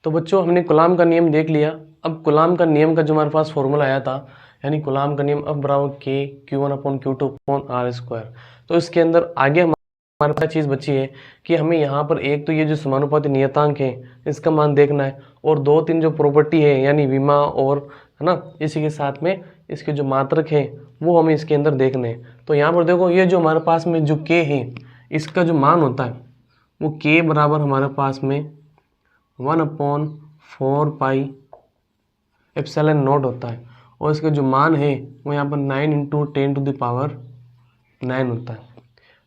तो बच्चों हमने कूलाम का नियम देख लिया। अब कूलाम का नियम का जो हमारे पास फॉर्मूला आया था, यानी कूलाम का नियम अब बराबर के Q1/Q2/R²। तो इसके अंदर आगे हमारे पास चीज़ बची है कि हमें यहाँ पर एक तो ये जो समानुपाती नियतांक है इसका मान देखना है, और 2-3 जो प्रॉपर्टी है यानी विमा और है ना, इसी के साथ में इसके जो मात्रक है वो हमें इसके अंदर देखने हैं। तो यहाँ पर देखो ये जो हमारे पास में जो के है इसका जो मान होता है वो के बराबर हमारे पास में 1/4πε0 होता है, और इसका जो मान है वो यहाँ पर 9 × 10⁻⁹ होता है।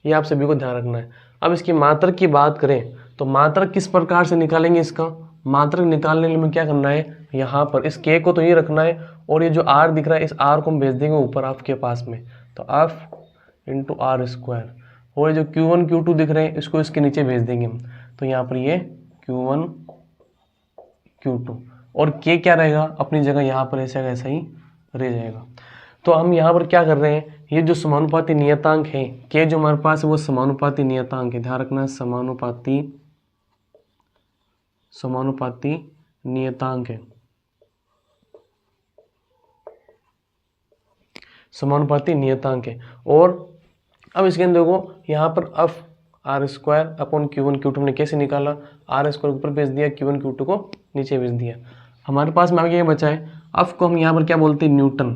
ये आप सभी को ध्यान रखना है। अब इसकी मात्रक की बात करें तो मात्रक किस प्रकार से निकालेंगे, इसका मात्रक निकालने के लिए हमें क्या करना है, यहाँ पर इस के को तो ये रखना है, और ये जो आर दिख रहा है इस आर को हम भेज देंगे ऊपर आपके पास में, तो F × R², और ये जो Q1 Q2 दिख रहे हैं इसको इसके नीचे भेज देंगे हम, तो यहाँ पर ये Q1 Q2, और के क्या रहेगा अपनी जगह यहाँ पर ऐसा ऐसा ही रह जाएगा। तो हम यहाँ पर क्या कर रहे हैं, ये जो समानुपाती नियतांक है के जो हमारे पास है वो समानुपाती नियतांक है, ध्यान रखना है समानुपाती नियतांक है, समानुपाती नियतांक है। और अब इसके अंदर देखो यहाँ पर F R²/Q1 Q2 हमने कैसे निकाला, R² ऊपर भेज दिया, Q1 Q2 को नीचे भेज दिया। हमारे पास में आगे ये बचा है, F को हम यहाँ पर क्या बोलते हैं, न्यूटन,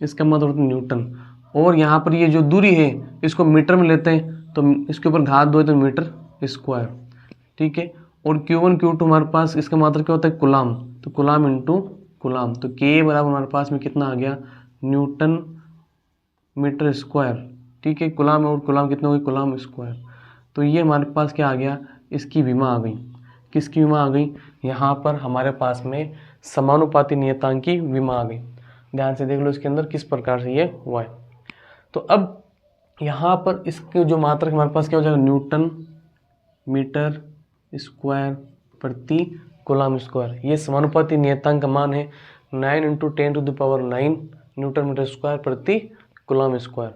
इसका मतलब होता है न्यूटन, और यहाँ पर ये जो दूरी है इसको मीटर में लेते हैं, तो इसके ऊपर घात 2 है तो मीटर², ठीक है। और Q1 Q2 हमारे पास इसका मात्रक क्या होता है, कूलाम, तो कूलाम × कूलाम, तो के बराबर हमारे पास में कितना आ गया, न्यूटन मीटर², ठीक है। कूलाम और कूलाम कितना हो गया, कूलाम²। तो ये हमारे पास क्या आ गया, इसकी विमा आ गई, किसकी विमा आ गई, यहाँ पर हमारे पास में समानुपाती नियतांक की विमा आ गई। ध्यान से देख लो इसके अंदर किस प्रकार से ये हुआ है। तो अब यहाँ पर इसके जो मात्रक हमारे पास क्या हो जाएगा, न्यूटन मीटर² ये समानुपाती नियतांक का मान है 9 × 10⁹ न्यूटन मीटर²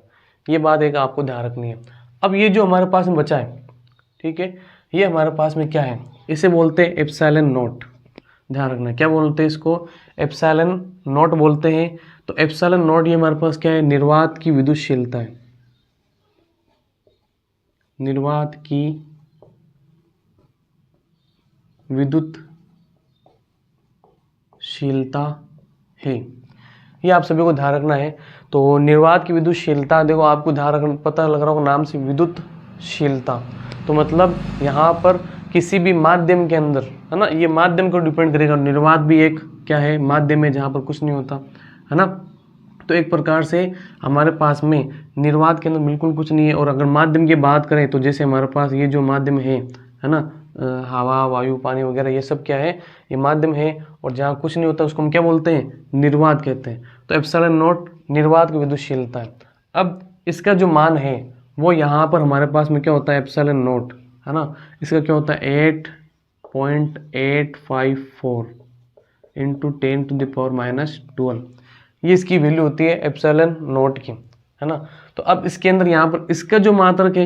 ये बात एक आपको ध्यान रखनी है। अब ये जो हमारे पास में बचा है, ठीक है, ये हमारे पास में क्या है, इसे बोलते हैं ε0, ध्यान रखना क्या बोलते हैं इसको, ε0 बोलते हैं। तो ε0 ये हमारे पास क्या है, निर्वात की विद्युतशीलता है, निर्वात की विद्युतशीलता है, ये आप सभी को ध्यान रखना है। तो निर्वात की विद्युतशीलता देखो आपको ध्यान रखना, पता लग रहा होगा नाम से विद्युतशीलता, तो मतलब यहाँ पर किसी भी माध्यम के अंदर है ना, ये माध्यम को डिपेंड करेगा। निर्वात भी एक क्या है, माध्यम है जहाँ पर कुछ नहीं होता है ना। तो एक प्रकार से हमारे पास में निर्वात के अंदर बिल्कुल कुछ नहीं है। और अगर माध्यम की बात करें तो जैसे हमारे पास ये जो माध्यम है ना, हवा वायु पानी वगैरह ये सब क्या है, ये माध्यम है, और जहाँ कुछ नहीं होता उसको हम क्या बोलते हैं, निर्वात कहते हैं। तो ε0 निर्वात की विद्युतशीलता है। अब इसका जो मान है वो यहाँ पर हमारे पास में क्या होता है, ε0 है ना, इसका क्या होता है 8.854 × 10⁻⁻12, ये इसकी वैल्यू होती है ε0 की, है ना। तो अब इसके अंदर यहाँ पर इसका जो मात्रक है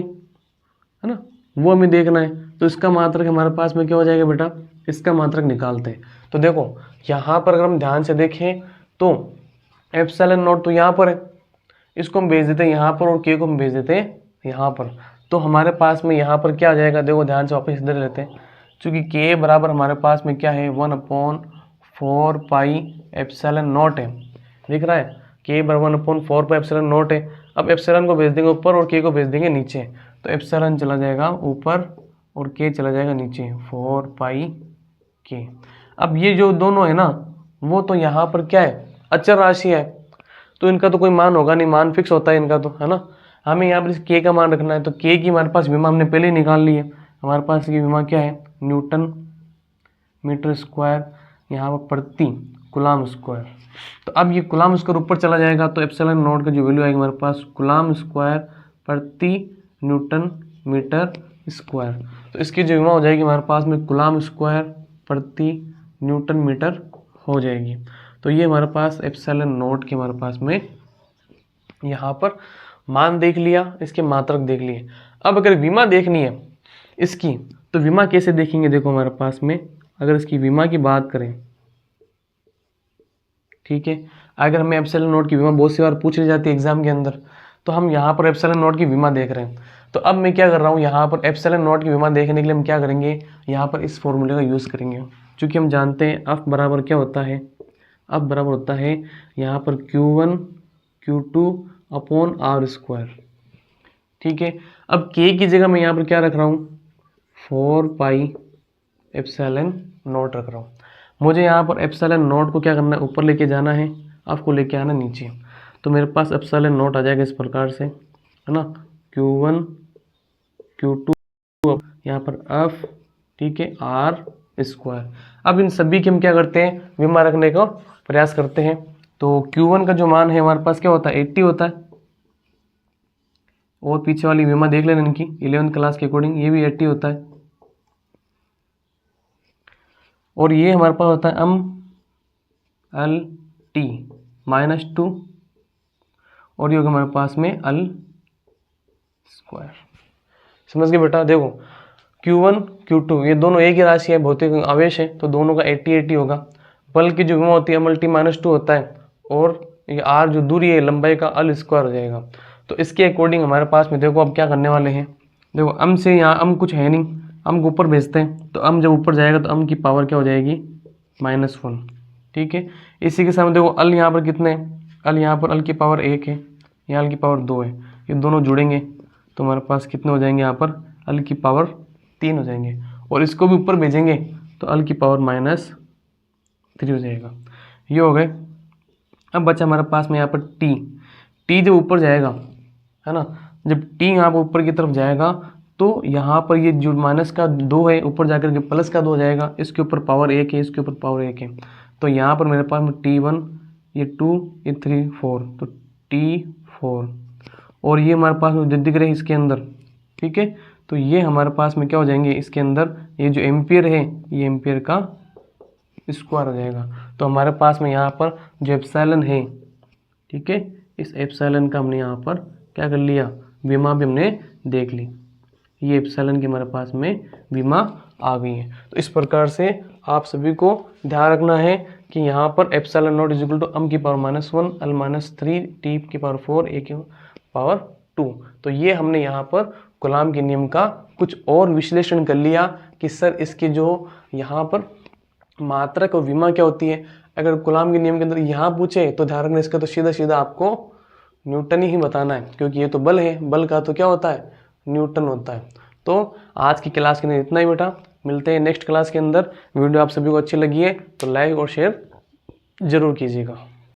ना, वो हमें देखना है। तो इसका मात्रक हमारे पास में क्या हो जाएगा बेटा, इसका मात्रक निकालते हैं। तो देखो यहाँ पर अगर हम ध्यान से देखें तो ε0 तो यहाँ पर है, इसको हम भेज देते हैं यहाँ पर, और के को हम भेज देते हैं यहाँ पर। तो हमारे पास में यहाँ पर क्या आ जाएगा, देखो ध्यान से वापस इधर लेते हैं, चूँकि के बराबर हमारे पास में क्या है 1/4πε0 है, दिख रहा है, के बराबर 1/4πε0 है। अब एप्सिलॉन को भेज देंगे ऊपर और के को भेज देंगे नीचे, तो एप्सिलॉन चला जाएगा ऊपर और के चला जाएगा नीचे, 4πk। अब ये जो दोनों है ना, वो तो यहाँ पर क्या है, अचर राशि है, तो इनका तो कोई मान होगा नहीं, मान फिक्स होता है इनका तो, है ना। हमें यहाँ पर इस के का मान रखना है, तो के की हमारे पास विमा हमने पहले ही निकाल ली है। हमारे पास की विमा क्या है, न्यूटन मीटर², यहाँ पर प्रति कूलाम²। तो अब ये कूलाम² ऊपर चला जाएगा, तो ε0 का जो वैल्यू आएगी हमारे पास कूलाम² प्रति न्यूटन मीटर²। तो इसकी जो विमा हो जाएगी हमारे पास में कूलाम² प्रति न्यूटन मीटर हो जाएगी। तो ये हमारे पास ε0 के हमारे पास में यहाँ पर मान देख लिया, इसके मात्रक देख लिए। अब अगर विमा देखनी है इसकी, तो विमा कैसे देखेंगे, देखो हमारे पास में अगर इसकी विमा की बात करें, ठीक है, अगर हमें एप्सिलॉन नॉट की विमा बहुत सी बार पूछ ली जाती है एग्जाम के अंदर, तो हम यहाँ पर एप्सिलॉन नॉट की विमा देख रहे हैं। तो अब मैं क्या कर रहा हूँ, यहाँ पर एप्सिलॉन नॉट की विमा देखने के लिए हम क्या करेंगे, यहाँ पर इस फॉर्मूले का यूज़ करेंगे। क्योंकि हम जानते हैं एफ बराबर क्या होता है, एफ बराबर होता है यहाँ पर Q1 Q2 upon are square. ठीक है, अब के की जगह मैं यहाँ पर क्या रख रहा हूँ, 4 पाई एप्सिलॉन नॉट रख रहा हूँ। मुझे यहाँ पर एप्सिलॉन नॉट को क्या करना है, ऊपर लेके जाना है, आपको लेके आना नीचे। तो मेरे पास एप्सिलॉन नॉट आ जाएगा इस प्रकार से, है ना, Q1 Q2 यहाँ पर एफ, ठीक है, आर स्क्वायर। अब इन सभी की हम क्या करते हैं, विमा रखने का प्रयास करते हैं। तो Q1 का जो मान है हमारे पास क्या होता है, 80 होता है। और पीछे वाली विमा देख लेना इनकी 11th क्लास के अकॉर्डिंग, ये भी 80 होता है। और ये हमारे पास होता है LT -2, और ये होगा हमारे पास में L स्क्वायर। समझ गए बेटा। देखो Q1 Q2 ये दोनों एक ही राशि है, भौतिक आवेश है, तो दोनों का 80-80 होगा। बल की जो विमा होती है MLT -2 होता है, और ये R जो दूरी है लंबाई का L स्क्वायर हो जाएगा। तो इसके अकॉर्डिंग हमारे पास में देखो अब क्या करने वाले हैं, देखो अम से यहाँ अम कुछ है नहीं, अम को ऊपर भेजते हैं, तो अम जब ऊपर जाएगा तो अम की पावर क्या हो जाएगी, -1। ठीक है, इसी के सामने देखो अल यहाँ पर कितने, अल यहाँ पर अल की पावर 1 है, यहाँ अल की पावर 2 है, ये दोनों जुड़ेंगे तो हमारे पास कितने हो जाएंगे, यहाँ पर अल की पावर 3 हो जाएंगे, और इसको भी ऊपर भेजेंगे तो अल की पावर -3 हो जाएगा। ये हो गए। अब बचा हमारे पास में यहाँ पर टी जब ऊपर जाएगा, है ना, जब टी यहाँ पर ऊपर की तरफ जाएगा तो यहाँ पर ये जो माइनस का 2 है ऊपर जाकर के प्लस का 2 हो जाएगा, इसके ऊपर पावर 1 है, इसके ऊपर पावर 1 है। तो यहाँ पर मेरे पास में T1, ये 2, ये 3, 4, तो T4, और ये हमारे पास में दिख रहे हैं इसके अंदर। ठीक है, तो ये हमारे पास में क्या हो जाएंगे, इसके अंदर ये जो एम्पियर है ये एम्पियर का स्क्वायर हो जाएगा। तो हमारे पास में यहाँ पर जो एप्सिलॉन है, ठीक है, इस एप्सिलॉन का हमने यहाँ पर क्या कर लिया, विमा भी हमने देख ली। ये एप्सिलॉन की हमारे पास में विमा आ गई है। तो इस प्रकार से आप सभी को ध्यान रखना है कि यहाँ पर epsilon naught is equal to M की पावर -1, अल -3, टी की पावर 4, ए की पावर 2। तो ये हमने यहाँ पर कूलाम के नियम का कुछ और विश्लेषण कर लिया कि सर इसके जो यहाँ पर मात्रक और विमा क्या होती है। अगर कूलाम के नियम के अंदर यहाँ पूछे तो ध्यान रखना, इसका तो सीधा सीधा आपको न्यूटन ही बताना है, क्योंकि ये तो बल है, बल का तो क्या होता है, न्यूटन होता है। तो आज की क्लास के अंदर इतना ही बेटा, मिलते हैं नेक्स्ट क्लास के अंदर। वीडियो आप सभी को अच्छी लगी है तो लाइक और शेयर जरूर कीजिएगा।